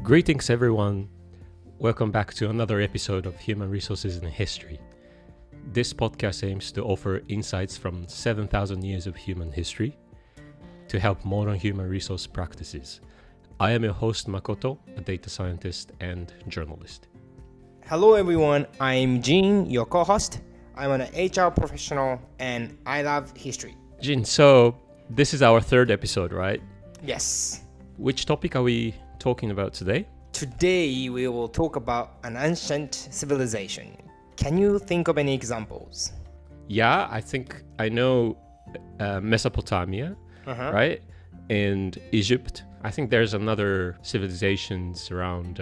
Greetings everyone, welcome back to another episode of Human Resources in History. This podcast aims to offer insights from 7,000 years of human history to help modern human resource practices. I am your host Makoto, a data scientist and journalist. Hello everyone, I'm Jin, your co-host. I'm an HR professional and I love history. Jin, so this is our third episode, right? Yes. Which topic are we talking about today? Today we will talk about an ancient civilization. Can you think of any examples? Yeah, I think I know Mesopotamia, right? And Egypt. I think there's another civilizations around,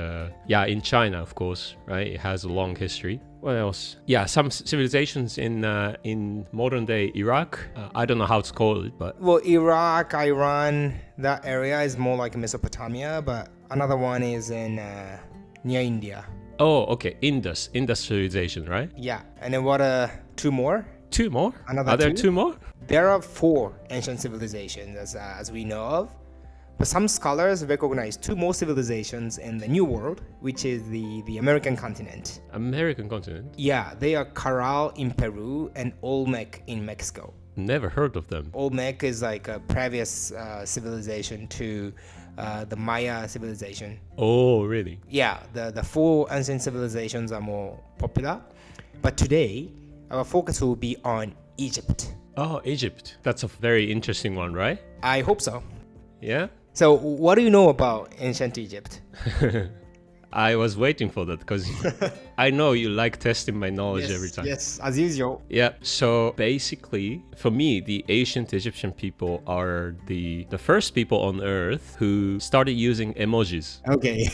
in China, of course, right? It has a long history. What else? Yeah, some civilizations in modern day Iraq. I don't know how to call it, but... Well, Iraq, Iran, that area is more like Mesopotamia, but another one is in near India. Oh, okay. Indus civilization, right? Yeah, and then what, two more? Two more? Another Are there two? two more? There are four ancient civilizations as we know of. But some scholars recognize two more civilizations in the New World, which is the American continent. American continent? Yeah, they are Caral in Peru and Olmec in Mexico. Never heard of them. Olmec is like a previous civilization to the Maya civilization. Oh, really? Yeah, the four ancient civilizations are more popular. But today, our focus will be on Egypt. Oh, Egypt. That's a very interesting one, right? I hope so. Yeah? So, what do you know about ancient Egypt? I was waiting for that because I know you like testing my knowledge every time. Yes, as usual. Yeah, so basically, for me, the ancient Egyptian people are the first people on Earth who started using emojis. Okay.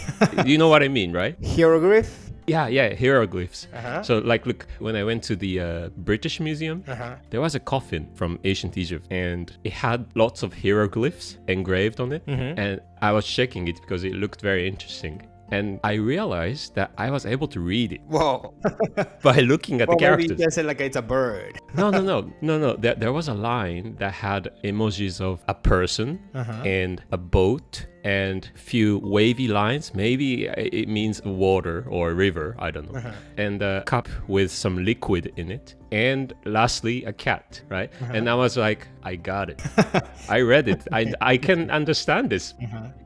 You know what I mean, right? Hieroglyph? Yeah, hieroglyphs. Uh-huh. So look, when I went to the British Museum, there was a coffin from ancient Egypt and it had lots of hieroglyphs engraved on it. And I was checking it because it looked very interesting. And I realized that I was able to read it. Whoa. By looking at the characters. Maybe you just said like it's a bird. No. There was a line that had emojis of a person and a boat and few wavy lines. Maybe it means water or river, I don't know. And a cup with some liquid in it. And lastly, a cat, right? And I was like, I got it. I read it. I can understand this,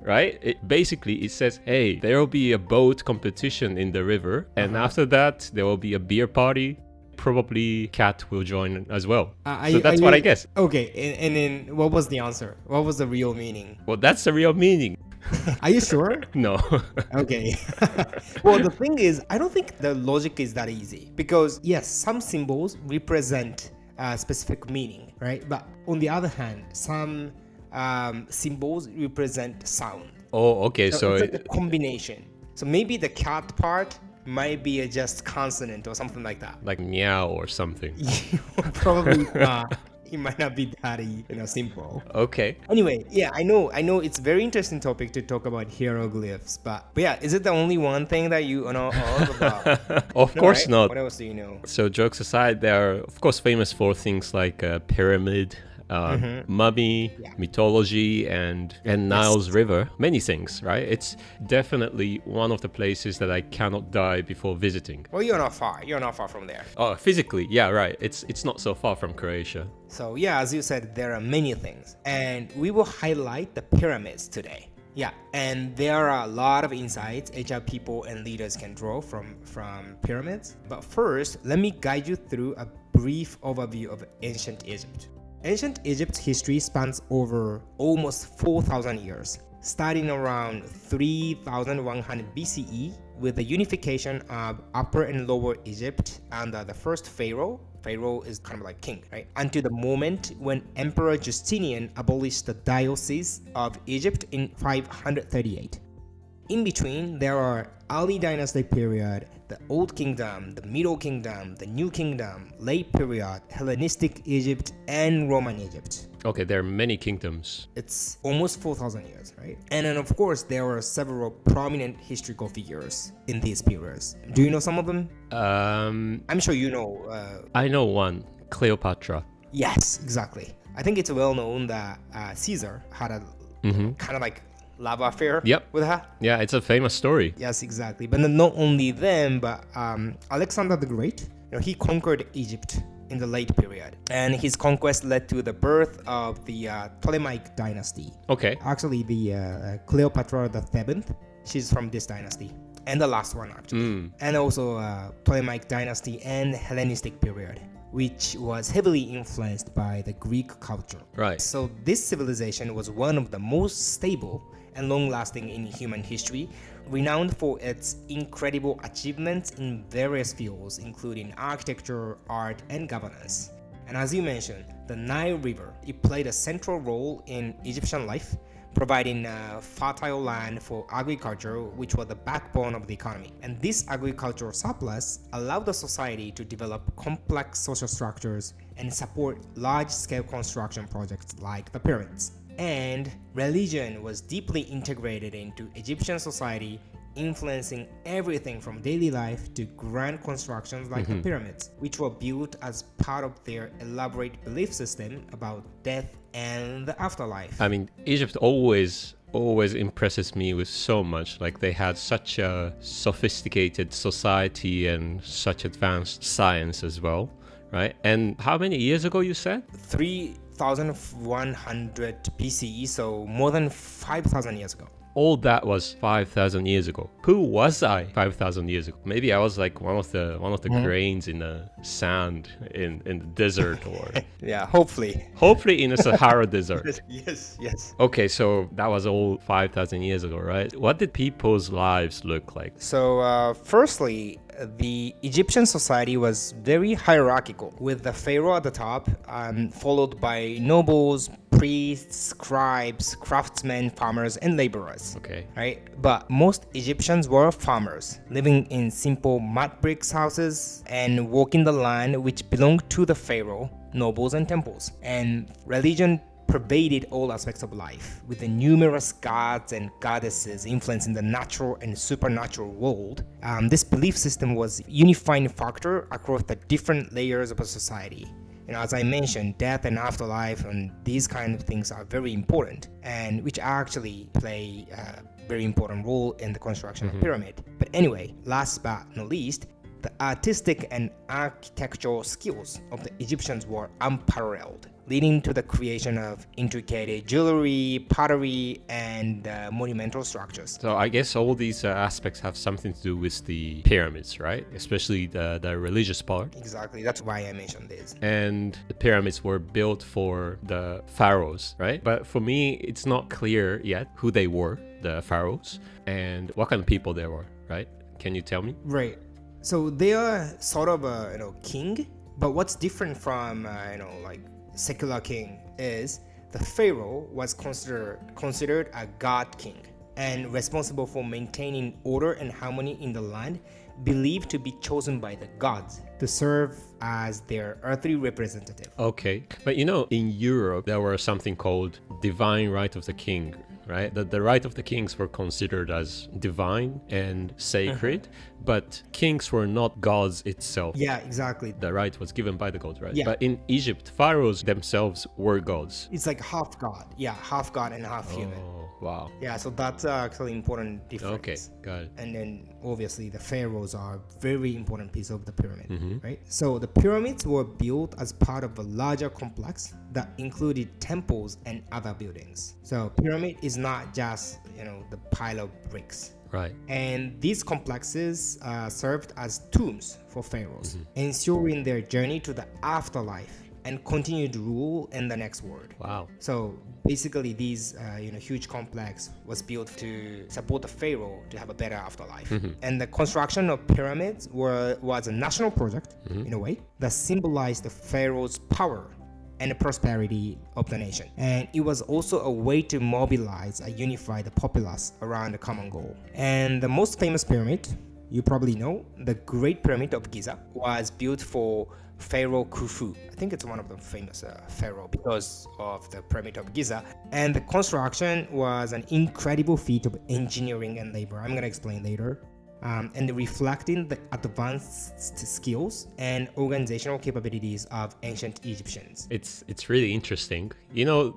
right? It says, hey, there will be a boat competition in the river. And after that, there will be a beer party. Probably cat will join as well. So that's what I guess. Okay, and then what was the answer? What was the real meaning? Well, that's the real meaning. Are you sure? No. Okay. Well, the thing is, I don't think the logic is that easy. Because, yes, some symbols represent a specific meaning, right? But on the other hand, some symbols represent sound. Oh, okay. So it's like a combination. So maybe the cat part might be a just consonant or something like that. Like meow or something. Probably not. It might not be that simple. Okay. Anyway, yeah, I know it's a very interesting topic to talk about hieroglyphs, but yeah, is it the only one thing that you know all about? Of course right? not. What else do you know? So jokes aside, they are of course famous for things like pyramid, mummy, mythology, and Nile's River. Many things, right? It's definitely one of the places that I cannot die before visiting. Well, you're not far. You're not far from there. Oh, physically, yeah, right. It's not so far from Croatia. So yeah, as you said, there are many things, and we will highlight the pyramids today. Yeah, and there are a lot of insights HR people and leaders can draw from pyramids. But first, let me guide you through a brief overview of ancient Egypt. Ancient Egypt's history spans over almost 4,000 years, starting around 3,100 BCE with the unification of Upper and Lower Egypt under the first pharaoh. Pharaoh is kind of like king, right? Until the moment when Emperor Justinian abolished the Diocese of Egypt in 538. In between, there are early dynasty period, the Old Kingdom, the Middle Kingdom, the New Kingdom, late period, Hellenistic Egypt, and Roman Egypt. Okay, there are many kingdoms. It's almost 4,000 years, right? And then of course, there are several prominent historical figures in these periods. Do you know some of them? I'm sure you know. I know one, Cleopatra. Yes, exactly. I think it's well known that Caesar had a kind of like love affair Yep. with her. Yeah, it's a famous story. Yes, exactly. But not only them, but Alexander the Great, he conquered Egypt in the late period. And his conquest led to the birth of the Ptolemaic dynasty. Okay. Actually, the Cleopatra the Seventh, she's from this dynasty. And the last one, actually. And also Ptolemaic dynasty and Hellenistic period, which was heavily influenced by the Greek culture. Right. So this civilization was one of the most stable and long-lasting in human history, renowned for its incredible achievements in various fields, including architecture, art, and governance. And as you mentioned, the Nile River, it played a central role in Egyptian life, providing fertile land for agriculture, which was the backbone of the economy. And this agricultural surplus allowed the society to develop complex social structures and support large-scale construction projects like the pyramids. And religion was deeply integrated into Egyptian society, influencing everything from daily life to grand constructions like the pyramids, which were built as part of their elaborate belief system about death and the afterlife. I mean, Egypt always impresses me with so much. Like, they had such a sophisticated society and such advanced science as well, right? And how many years ago you said? 3,100 BCE, so more than 5,000 years ago. All that was 5,000 years ago. Who was I 5,000 years ago? Maybe I was like one of the grains in the sand in the desert, or Yeah, hopefully. hopefully in a Sahara desert. Yes. Okay, so that was all 5,000 years ago, right? What did people's lives look like? So, firstly, the Egyptian society was very hierarchical, with the pharaoh at the top, followed by nobles, priests, scribes, craftsmen, farmers, and laborers. Okay. Right? But most Egyptians were farmers, living in simple mud bricks houses and walking the land which belonged to the pharaoh, nobles, and temples. And religion pervaded all aspects of life, with the numerous gods and goddesses influencing the natural and supernatural world. This belief system was a unifying factor across the different layers of a society. As I mentioned, death and afterlife and these kind of things are very important, and which actually play a very important role in the construction of pyramid. But anyway, last but not least, the artistic and architectural skills of the Egyptians were unparalleled, leading to the creation of intricate jewelry, pottery, and monumental structures. So I guess all these aspects have something to do with the pyramids, right? Especially the religious part. Exactly, that's why I mentioned this. And the pyramids were built for the pharaohs, right? But for me, it's not clear yet who they were, the pharaohs, and what kind of people they were, right? Can you tell me? Right. So they are sort of a king, but what's different from like secular king is the pharaoh was considered a god king and responsible for maintaining order and harmony in the land, believed to be chosen by the gods to serve as their earthly representative. Okay, but in Europe there was something called divine right of the king, right? The right of the kings were considered as divine and sacred, but kings were not gods itself. Yeah, exactly. The right was given by the gods, right? Yeah. But in Egypt, pharaohs themselves were gods. It's like half god. Yeah, half god and half human. Oh, wow. Yeah, so that's actually important difference. Okay, got it. And then obviously the pharaohs are a very important piece of the pyramid, right? So the pyramids were built as part of a larger complex that included temples and other buildings. So pyramid is not just the pile of bricks. Right. And these complexes served as tombs for pharaohs, ensuring their journey to the afterlife and continued rule in the next world. Wow. So basically, these huge complex was built to support the pharaoh to have a better afterlife. And the construction of pyramids was a national project in a way that symbolized the pharaoh's power and the prosperity of the nation. And it was also a way to mobilize and unify the populace around a common goal. And the most famous pyramid, you probably know, the Great Pyramid of Giza, was built for Pharaoh Khufu. I think it's one of the famous pharaoh because of the Pyramid of Giza. And the construction was an incredible feat of engineering and labor. I'm going to explain later. and reflecting the advanced skills and organizational capabilities of ancient Egyptians. It's really interesting. You know,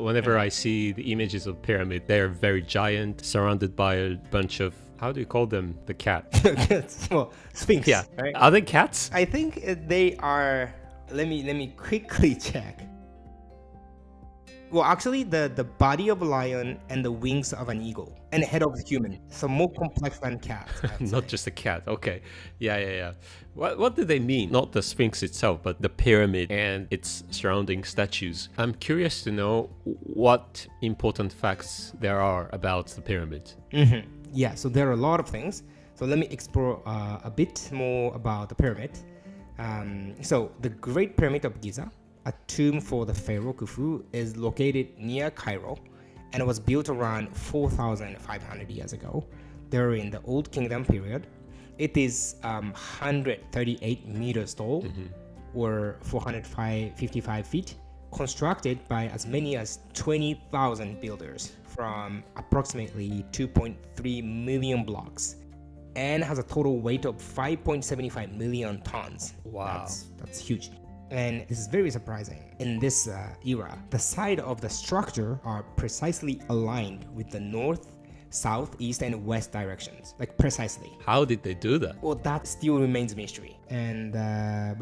whenever I see the images of pyramid, they're very giant, surrounded by a bunch of, how do you call them? The cat. Well, Sphinx. Yeah. Right? Are they cats? I think they are. Let me quickly check. Well, actually, the body of a lion and the wings of an eagle and head of a human. So more complex than cats. Not just a cat. Okay. Yeah. What do they mean? Not the Sphinx itself, but the pyramid and its surrounding statues. I'm curious to know what important facts there are about the pyramid. Mm-hmm. Yeah, so there are a lot of things. So let me explore a bit more about the pyramid. So the Great Pyramid of Giza, a tomb for the pharaoh Khufu, is located near Cairo and was built around 4,500 years ago during the Old Kingdom period. It is 138 meters tall, or 455 feet, constructed by as many as 20,000 builders from approximately 2.3 million blocks, and has a total weight of 5.75 million tons. Wow. That's huge. And this is very surprising. In this era, the sides of the structure are precisely aligned with the north, south, east, and west directions, like precisely. How did they do that? Well, that still remains a mystery. And yeah,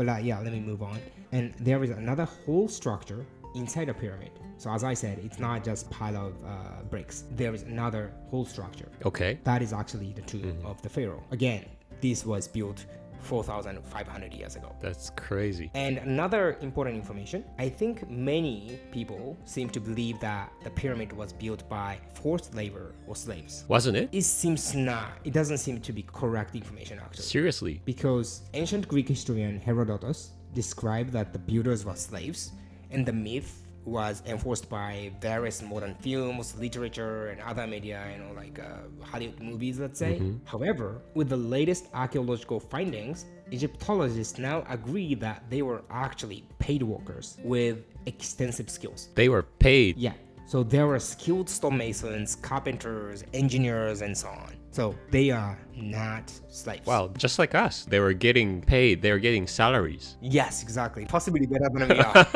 let me move on. And there is another whole structure inside a pyramid. So as I said, it's not just pile of bricks. There is another whole structure. Okay. That is actually the tomb of the pharaoh. Again, this was built 4,500 years ago. That's crazy. And another important information, I think many people seem to believe that the pyramid was built by forced labor or slaves. Wasn't it? It seems not. It doesn't seem to be correct information actually. Seriously? Because ancient Greek historian Herodotus described that the builders were slaves, and the myth was enforced by various modern films, literature, and other media, like Hollywood movies, let's say. However, with the latest archaeological findings, Egyptologists now agree that they were actually paid workers with extensive skills. They were paid? Yeah. So there were skilled stonemasons, carpenters, engineers, and so on. So they are not slaves. Wow, just like us. They were getting paid. They were getting salaries. Yes, exactly. Possibly better than we are.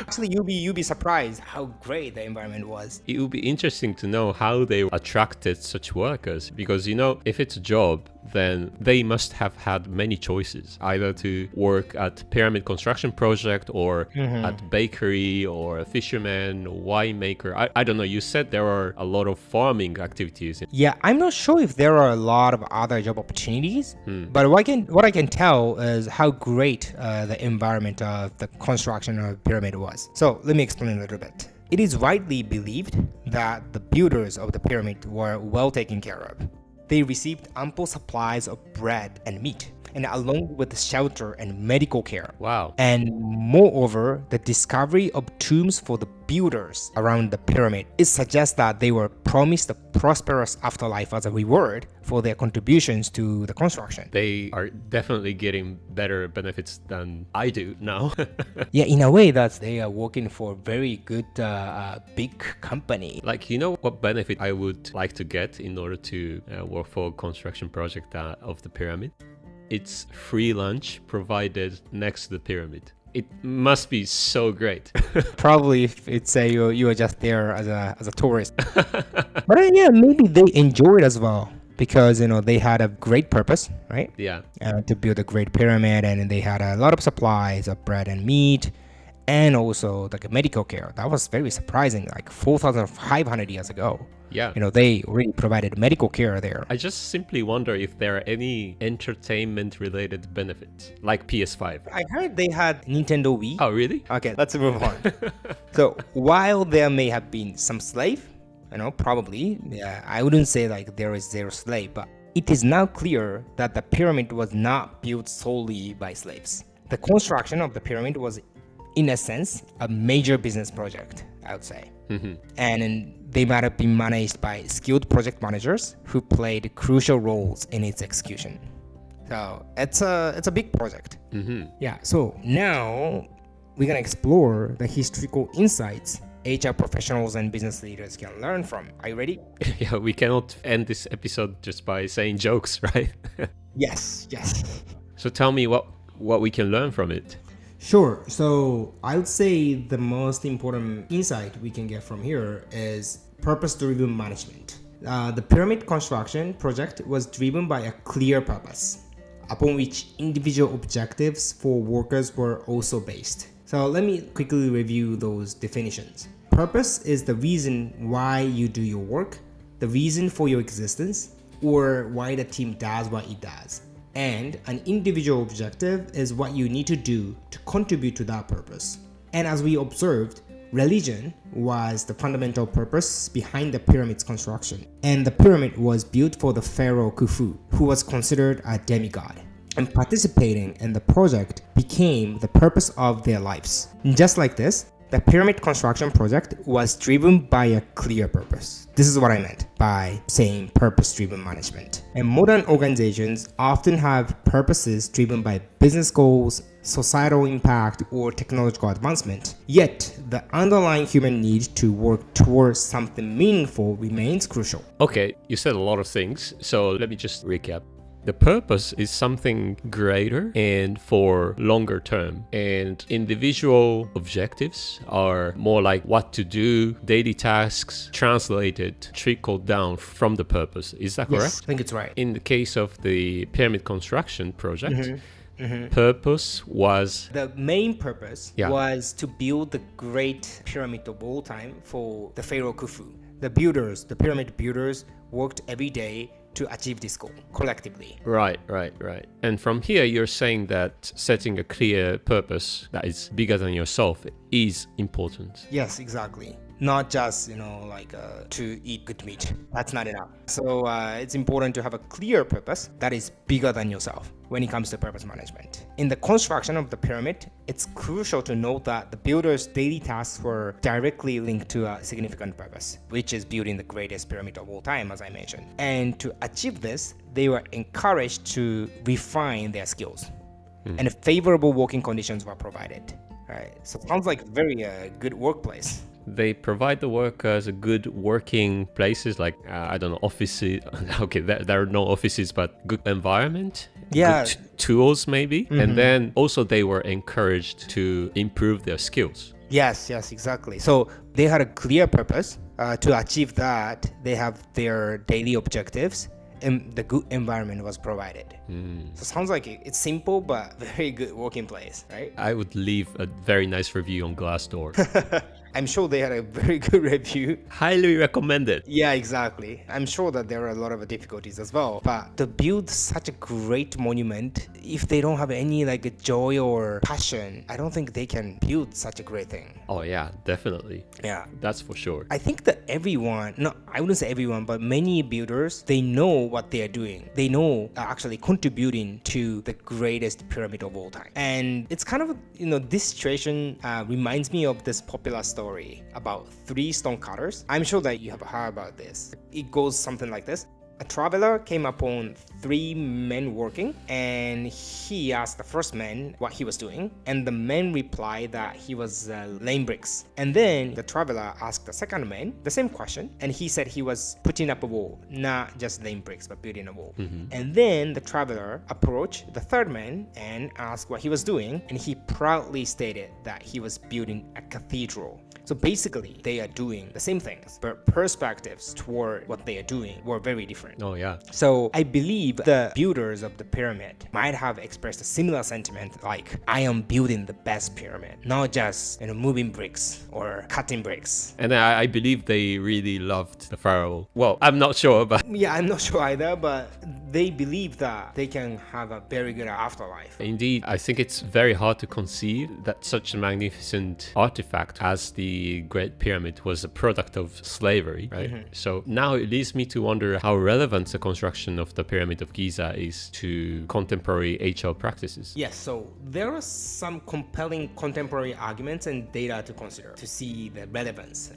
Actually, you'll be surprised how great the environment was. It would be interesting to know how they attracted such workers, because if it's a job, then they must have had many choices, either to work at pyramid construction project or at bakery or a fisherman or winemaker. I don't know. You said there are a lot of farming activities. Yeah, I'm not sure if there are a lot of other job opportunities, but what I can tell is how great the environment of the construction of the pyramid was. So let me explain a little bit. It is widely believed that the builders of the pyramid were well taken care of. They received ample supplies of bread and meat, and along with shelter and medical care. Wow. And moreover, the discovery of tombs for the builders around the pyramid, it suggests that they were promised a prosperous afterlife as a reward for their contributions to the construction. They are definitely getting better benefits than I do now. Yeah, in a way, they are working for a very good big company. Like, what benefit I would like to get in order to work for a construction project of the pyramid? It's free lunch provided next to the pyramid. It must be so great. Probably if it's you are just there as a tourist. But yeah, maybe they enjoy it as well, because they had a great purpose, right? Yeah. To build a great pyramid, and they had a lot of supplies of bread and meat, and also like medical care. That was very surprising, like 4,500 years ago. Yeah. They really provided medical care there. I just simply wonder if there are any entertainment-related benefits, like PS5. I heard they had Nintendo Wii. Oh, really? Okay, let's move on. So while there may have been some slave, probably, yeah, I wouldn't say like there is zero slave, but it is now clear that the pyramid was not built solely by slaves. The construction of the pyramid was, in a sense, a major business project, I would say. And they might have been managed by skilled project managers who played crucial roles in its execution. So it's a big project. Yeah. So now we're gonna explore the historical insights HR professionals and business leaders can learn from. Are you ready? Yeah, we cannot end this episode just by saying jokes, right? Yes. So tell me what we can learn from it. Sure. So I would say the most important insight we can get from here is purpose-driven management. The pyramid construction project was driven by a clear purpose, upon which individual objectives for workers were also based. So let me quickly review those definitions. Purpose is the reason why you do your work, the reason for your existence, or why the team does what it does. And an individual objective is what you need to do to contribute to that purpose. And as we observed, religion was the fundamental purpose behind the pyramid's construction. And the pyramid was built for the pharaoh Khufu, who was considered a demigod. And participating in the project became the purpose of their lives. Just like this, the pyramid construction project was driven by a clear purpose. This is what I meant by saying purpose-driven management. And modern organizations often have purposes driven by business goals, societal impact, or technological advancement. Yet, the underlying human need to work towards something meaningful remains crucial. Okay, you said a lot of things, so let me just recap. The purpose is something greater and for longer term, and individual objectives are more like what to do, daily tasks translated, trickled down from the purpose. Is that correct? Yes, I think it's right. In the case of the pyramid construction project, purpose was... The main purpose Yeah. was to build the great pyramid of all time for the pharaoh Khufu. The builders, the pyramid builders, worked every day to achieve this goal collectively. Right. And from here, you're saying that setting a clear purpose that is bigger than yourself is important. Yes, exactly. Not just, to eat good meat. That's not enough. So it's important to have a clear purpose that is bigger than yourself when it comes to purpose management. In the construction of the pyramid, it's crucial to note that the builders' daily tasks were directly linked to a significant purpose, which is building the greatest pyramid of all time, as I mentioned. And to achieve this, they were encouraged to refine their skills. And favorable working conditions were provided. Right. So it sounds like a very good workplace. They provide the workers a good working places, like, offices. Okay, there are no offices, but good environment, Yeah. good tools maybe. And then also they were encouraged to improve their skills. Yes, exactly. So they had a clear purpose. To achieve that, they have their daily objectives, and the good environment was provided. So it sounds like it's simple, but very good working place, right? I would leave a very nice review on Glassdoor. I'm sure they had a very good review. Highly recommended. Yeah, exactly. I'm sure that there are a lot of difficulties as well. But to build such a great monument, if they don't have any joy or passion, I don't think they can build such a great thing. Oh yeah, definitely. Yeah. That's for sure. I think that I wouldn't say everyone, but many builders, they know what they are doing. They know actually contributing to the greatest pyramid of all time. And it's kind of, this situation reminds me of this popular story about 3 stonecutters. I'm sure that you have heard about this. It goes something like this. A traveler came upon 3 men working, and he asked the first man what he was doing, and the man replied that he was laying bricks. And then the traveler asked the second man the same question, and he said he was putting up a wall, not just laying bricks, but building a wall. And then the traveler approached the third man and asked what he was doing, and he proudly stated that he was building a cathedral. So basically, they are doing the same things, but perspectives toward what they are doing were very different. Oh yeah. So I believe the builders of the pyramid might have expressed a similar sentiment, like, I am building the best pyramid, not just moving bricks or cutting bricks. And I believe they really loved the pharaoh. Well, I'm not sure, but Yeah, I'm not sure either, but they believe that they can have a very good afterlife. indeed, I think it's very hard to conceive that such a magnificent artifact as the Great Pyramid was a product of slavery, right? So now it leads me to wonder how relevant the construction of the Pyramid of Giza is to contemporary HR practices. Yes, so there are some compelling contemporary arguments and data to consider to see the relevance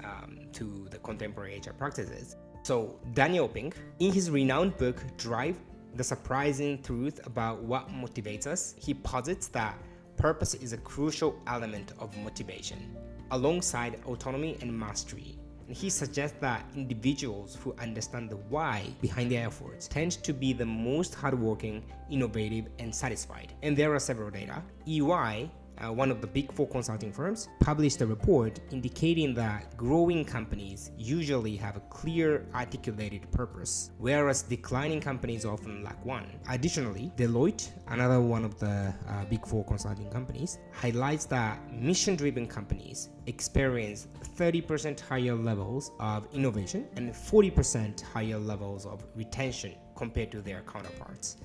to the contemporary HR practices. So Daniel Pink, in his renowned book Drive, The Surprising Truth About What Motivates Us, he posits that purpose is a crucial element of motivation. alongside autonomy and mastery. And he suggests that individuals who understand the why behind their efforts tend to be the most hardworking, innovative, and satisfied. And there are several data. EY, one of the big four consulting firms, published a report indicating that growing companies usually have a clear articulated purpose, whereas declining companies often lack one. Additionally, Deloitte, another one of the big four consulting companies, highlights that mission-driven companies experience 30% higher levels of innovation and 40% higher levels of retention compared to their counterparts.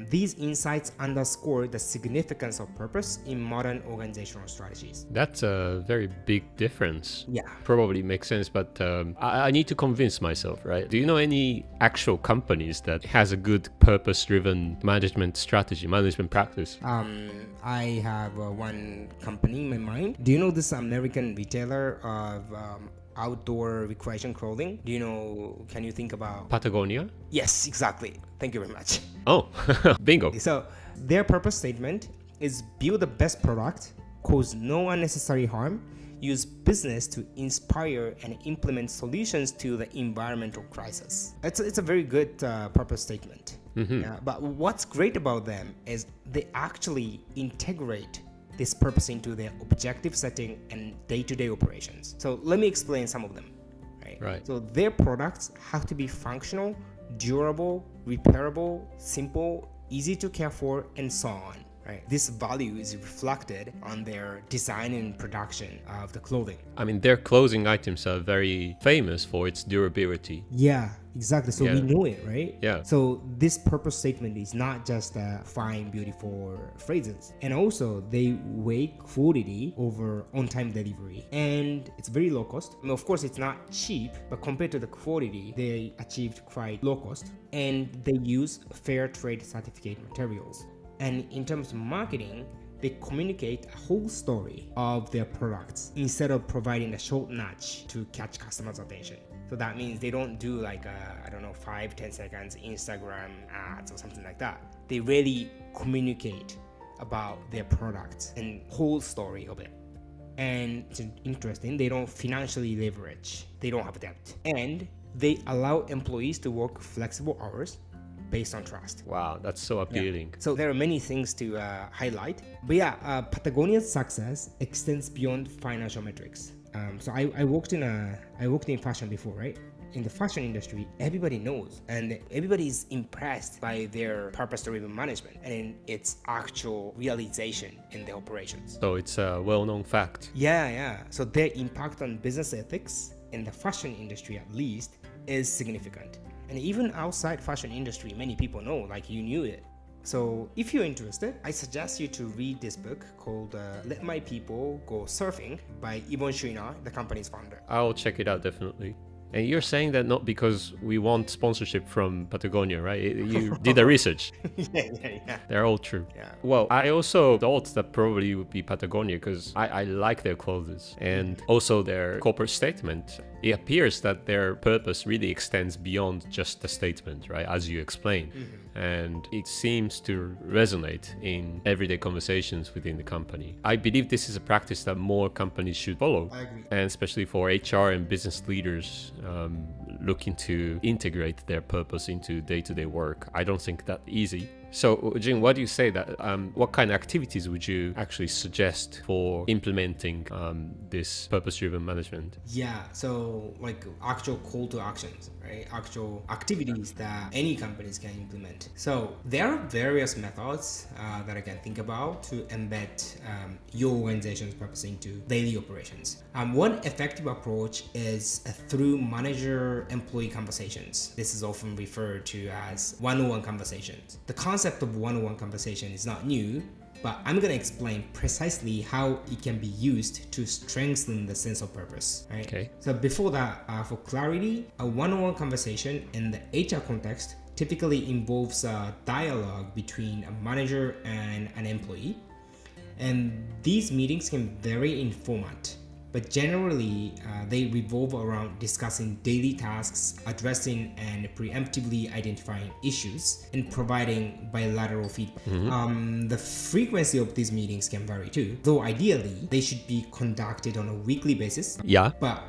These insights underscore the significance of purpose in modern organizational strategies. That's a very big difference. Yeah. Probably makes sense, but I need to convince myself, right? Do you know any actual companies that has a good purpose-driven management strategy, management practice? I have one company in my mind. Do you know this American retailer of outdoor recreation clothing? Can you think about Patagonia? Yes, exactly. Thank you very much. Oh, bingo. So their purpose statement is build the best product, cause no unnecessary harm, use business to inspire and implement solutions to the environmental crisis. It's a very good purpose statement. But what's great about them is they actually integrate this purpose into their objective setting and day-to-day operations. So let me explain some of them. Right. So their products have to be functional, durable, repairable, simple, easy to care for, and so on. This value is reflected on their design and production of the clothing. I mean, their clothing items are very famous for its durability. Yeah, exactly. So we know it, right? Yeah. So this purpose statement is not just fine, beautiful phrases. And also, they weigh quality over on-time delivery. And it's very low cost. I mean, of course, it's not cheap, but compared to the quality, they achieved quite low cost. And they use fair trade certificate materials. And in terms of marketing, they communicate a whole story of their products instead of providing a short nudge to catch customers' attention. So that means they don't do 5-10 seconds Instagram ads or something like that. They really communicate about their products and whole story of it. And it's interesting, they don't financially leverage. They don't have debt. And they allow employees to work flexible hours based on trust. Wow, that's so appealing. So there are many things to highlight. But Patagonia's success extends beyond financial metrics. So I worked in fashion before, right? In the fashion industry, everybody knows and everybody is impressed by their purpose-driven management and its actual realization in the operations. So it's a well-known fact. Yeah. So their impact on business ethics in the fashion industry, at least, is significant. And even outside fashion industry, many people know, like you knew it. So if you're interested, I suggest you to read this book called Let My People Go Surfing by Yvon Chouinard, the company's founder. I'll check it out, definitely. And you're saying that not because we want sponsorship from Patagonia, right? You did the research. Yeah. They're all true. Yeah. Well, I also thought that probably would be Patagonia because I like their clothes and also their corporate statement. It appears that their purpose really extends beyond just the statement, right? As you explained. And it seems to resonate in everyday conversations within the company. I believe this is a practice that more companies should follow. I agree. And especially for HR and business leaders looking to integrate their purpose into day-to-day work. I don't think that easy. So, Jin, what do you say that what kind of activities would you actually suggest for implementing this purpose-driven management? Yeah, so like actual call to actions, right? Actual activities that any companies can implement. So there are various methods that I can think about to embed your organization's purpose into daily operations. One effective approach is through manager-employee conversations. This is often referred to as one-on-one conversations. The concept of one-on-one conversation is not new, but I'm going to explain precisely how it can be used to strengthen the sense of purpose. Right? Okay. So before that, for clarity, a one-on-one conversation in the HR context typically involves a dialogue between a manager and an employee. And these meetings can vary in format, but generally they revolve around discussing daily tasks, addressing and preemptively identifying issues, and providing bilateral feedback. The frequency of these meetings can vary too, though ideally they should be conducted on a weekly basis. Yeah. But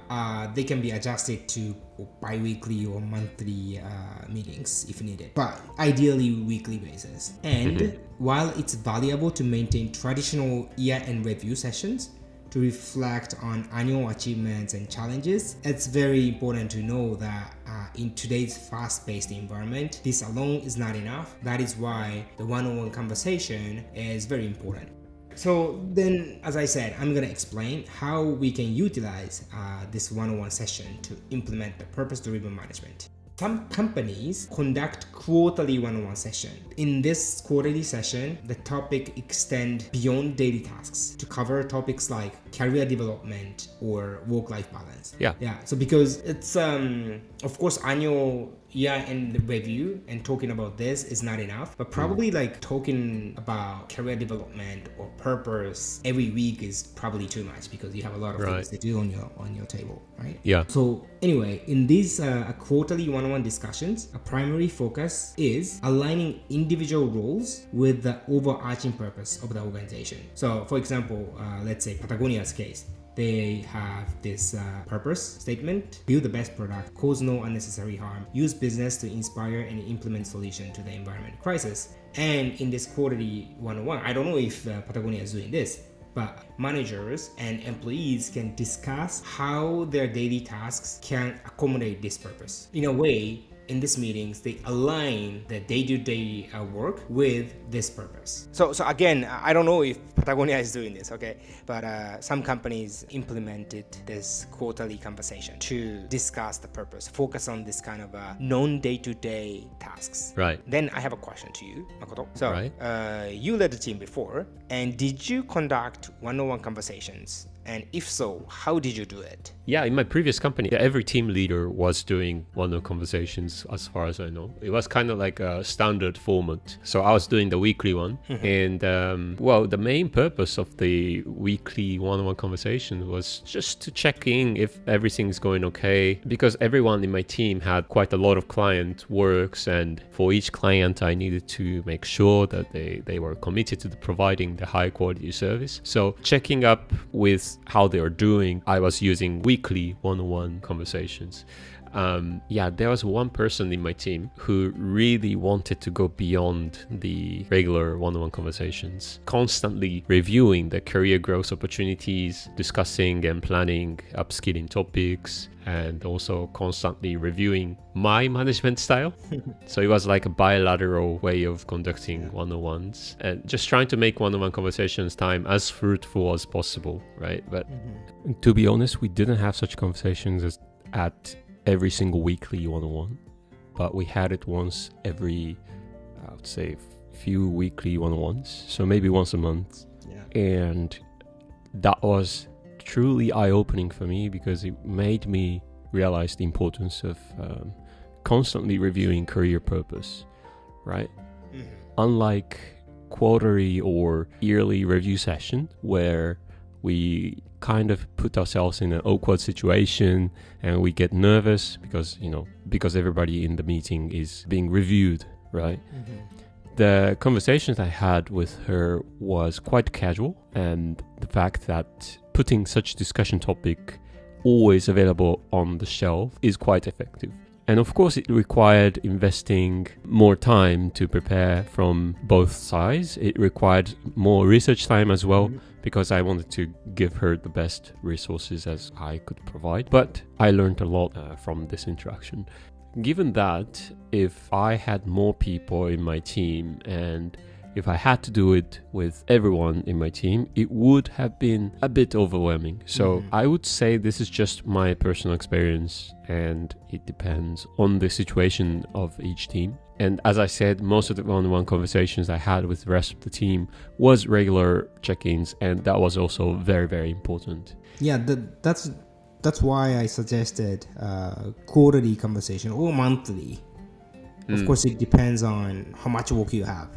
they can be adjusted to bi-weekly or monthly meetings if needed, but ideally weekly basis. And while it's valuable to maintain traditional year-end review sessions to reflect on annual achievements and challenges, it's very important to know that in today's fast-paced environment, this alone is not enough. That is why the one-on-one conversation is very important. So then, as I said, I'm going to explain how we can utilize this one-on-one session to implement the purpose-driven management. Some companies conduct quarterly one-on-one session. In this quarterly session, the topic extends beyond daily tasks to cover topics like career development or work-life balance. Yeah. So because it's, of course, annual year-end review and talking about this is not enough, but probably like talking about career development or purpose every week is probably too much because you have a lot of things to do on your table, right? Yeah. So anyway, in these quarterly one-on-one discussions, a primary focus is aligning individual roles with the overarching purpose of the organization. So for example, let's say Patagonia's case, they have this purpose statement: build the best product, cause no unnecessary harm, use business to inspire and implement solution to the environment crisis. And in this quarterly one-on-one, I don't know if Patagonia is doing this, but managers and employees can discuss how their daily tasks can accommodate this purpose. In a way, in these meetings, they align the day-to-day work with this purpose. So again, I don't know if Patagonia is doing this, okay? But some companies implemented this quarterly conversation to discuss the purpose, focus on this kind of non-day-to-day tasks. Right. Then I have a question to you, Makoto. So you led the team before, and did you conduct one-on-one conversations? And if so, how did you do it? Yeah, in my previous company, every team leader was doing one-on-one conversations as far as I know. It was kind of like a standard format. So I was doing the weekly one. And well, the main purpose of the weekly one-on-one conversation was just to check in if everything's going okay. Because everyone in my team had quite a lot of client works, and for each client, I needed to make sure that they were committed to providing the high quality service. So checking up with how they are doing, I was using weekly one-on-one conversations. There was one person in my team who really wanted to go beyond the regular one-on-one conversations, constantly reviewing the career growth opportunities, discussing and planning upskilling topics, and also constantly reviewing my management style. So it was like a bilateral way of conducting one-on-ones and just trying to make one-on-one conversations time as fruitful as possible, right? But to be honest, we didn't have such conversations at every single weekly one-on-one, but we had it once every, I would say, few weekly one-on-ones, so maybe once a month. And that was truly eye-opening for me because it made me realize the importance of constantly reviewing career purpose, right? Unlike quarterly or yearly review session where we kind of put ourselves in an awkward situation and we get nervous because everybody in the meeting is being reviewed, right? The conversations I had with her was quite casual, and the fact that putting such discussion topic always available on the shelf is quite effective. And of course, it required investing more time to prepare from both sides. It required more research time as well, because I wanted to give her the best resources as I could provide. But I learned a lot from this interaction. Given that, if I had more people in my team and if I had to do it with everyone in my team, it would have been a bit overwhelming. So I would say this is just my personal experience and it depends on the situation of each team. And as I said, most of the one-on-one conversations I had with the rest of the team was regular check-ins, and that was also very, very important. Yeah, that's why I suggested quarterly conversation or monthly. Of course, it depends on how much work you have.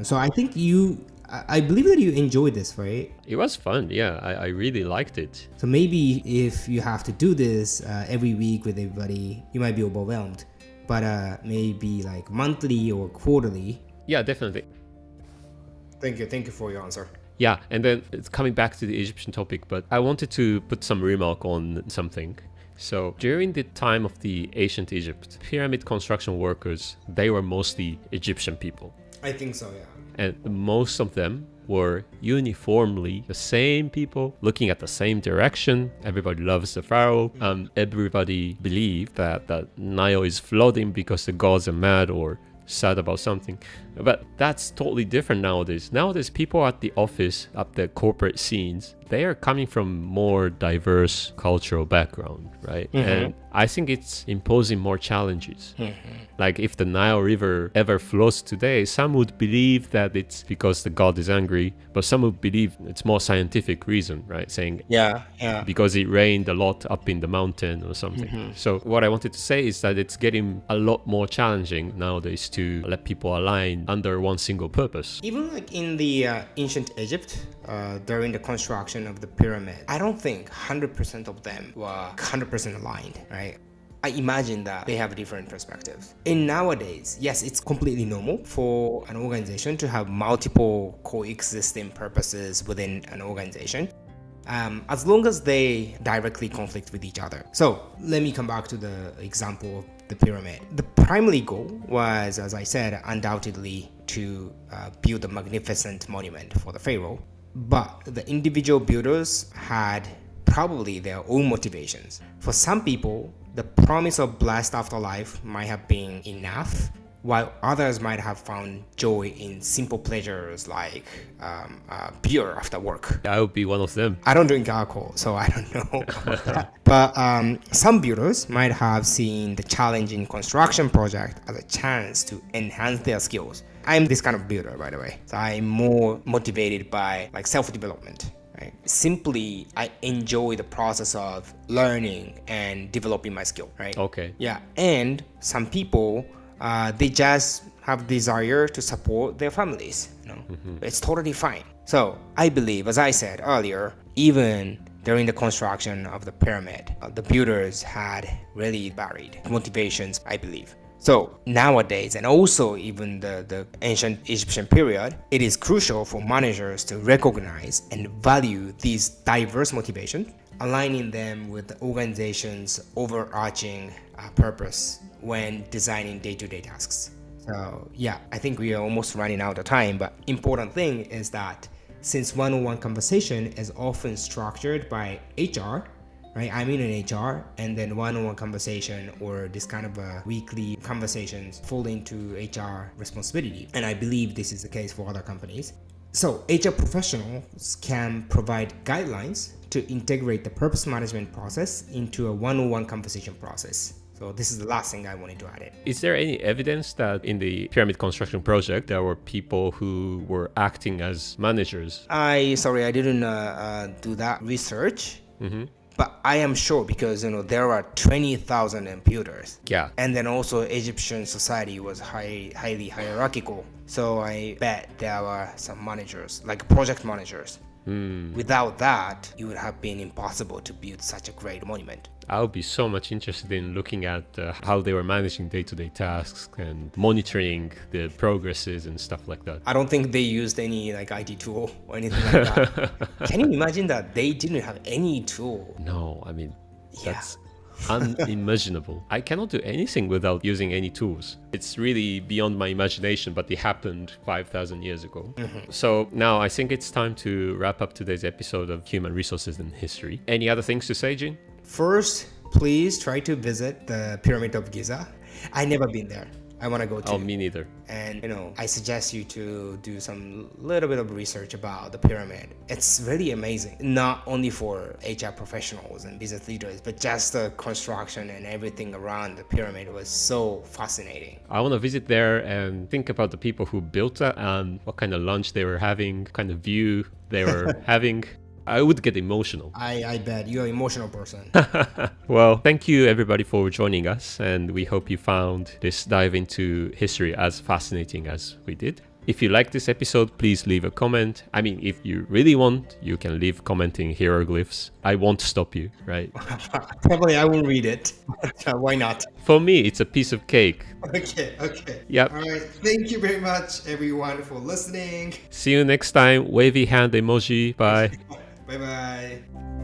So I think you I believe that you enjoyed this, right? It was fun. Yeah, I really liked it. So maybe if you have to do this every week with everybody, you might be overwhelmed. But maybe like monthly or quarterly. Yeah, definitely. Thank you for your answer. Yeah, and then it's coming back to the Egyptian topic, but I wanted to put some remark on something. So during the time of the ancient Egypt, pyramid construction workers, they were mostly Egyptian people. I think so, yeah. And most of them were uniformly the same people looking at the same direction. Everybody loves the pharaoh. Everybody believed that the Nile is flooding because the gods are mad or sad about something. But that's totally different nowadays. Nowadays, people at the office, at the corporate scenes, they are coming from more diverse cultural background, right? And I think it's imposing more challenges. Like if the Nile River ever flows today, some would believe that it's because the god is angry, but some would believe it's more scientific reason, right? Saying because it rained a lot up in the mountain or something. So what I wanted to say is that it's getting a lot more challenging nowadays to let people align under one single purpose. Even like in the ancient Egypt, during the construction of the pyramid, I don't think 100% of them were 100% aligned, right? I imagine that they have different perspectives. And nowadays, yes, it's completely normal for an organization to have multiple coexisting purposes within an organization, as long as they directly conflict with each other. So let me come back to the example of the pyramid. The primary goal was, as I said, undoubtedly to build a magnificent monument for the pharaoh. But the individual builders had probably their own motivations. For some people, the promise of blessed afterlife might have been enough, while others might have found joy in simple pleasures like beer after work. I would be one of them. I don't drink alcohol, so I don't know about that. But some builders might have seen the challenging construction project as a chance to enhance their skills. I'm this kind of builder, by the way. So I'm more motivated by like self-development. Right? Simply, I enjoy the process of learning and developing my skill, right? Okay. Yeah, and some people, they just have desire to support their families, you know? It's totally fine. So I believe, as I said earlier, even during the construction of the pyramid, the builders had really varied motivations, I believe. So nowadays, and also even the ancient Egyptian period, it is crucial for managers to recognize and value these diverse motivations, aligning them with the organization's overarching purpose when designing day-to-day tasks. So yeah, I think we are almost running out of time, but important thing is that since one-on-one conversation is often structured by HR, right? I'm in an HR, and then one-on-one conversation or this kind of weekly conversations fall into HR responsibility. And I believe this is the case for other companies. So HR professionals can provide guidelines to integrate the purpose management process into a one-on-one conversation process. So this is the last thing I wanted to add in. Is there any evidence that in the pyramid construction project there were people who were acting as managers? I didn't do that research. But I am sure because there are 20,000 builders. Yeah. And then also Egyptian society was highly hierarchical. So I bet there were some managers, like project managers. Without that, it would have been impossible to build such a great monument. I would be so much interested in looking at how they were managing day-to-day tasks and monitoring the progresses and stuff like that. I don't think they used any like IT tool or anything like that. Can you imagine that they didn't have any tool? No, I mean, that's unimaginable. I cannot do anything without using any tools. It's really beyond my imagination, but it happened 5,000 years ago. So now I think it's time to wrap up today's episode of Human Resources and History. Any other things to say, Jin? First, please try to visit the Pyramid of Giza. I've never been there. I want to go to. Oh, me neither. And I suggest you to do some little bit of research about the pyramid. It's really amazing, not only for HR professionals and business leaders, but just the construction and everything around the pyramid was so fascinating. I want to visit there and think about the people who built that and what kind of lunch they were having, what kind of view they were having. I would get emotional. I bet you're an emotional person. Well, thank you everybody for joining us, and we hope you found this dive into history as fascinating as we did. If you like this episode, please leave a comment. I mean, if you really want, you can leave commenting hieroglyphs. I won't stop you, right? Probably I won't read it. Why not? For me, it's a piece of cake. Okay. Yep. All right. Thank you very much, everyone, for listening. See you next time. Wavy hand emoji. Bye. Bye-bye.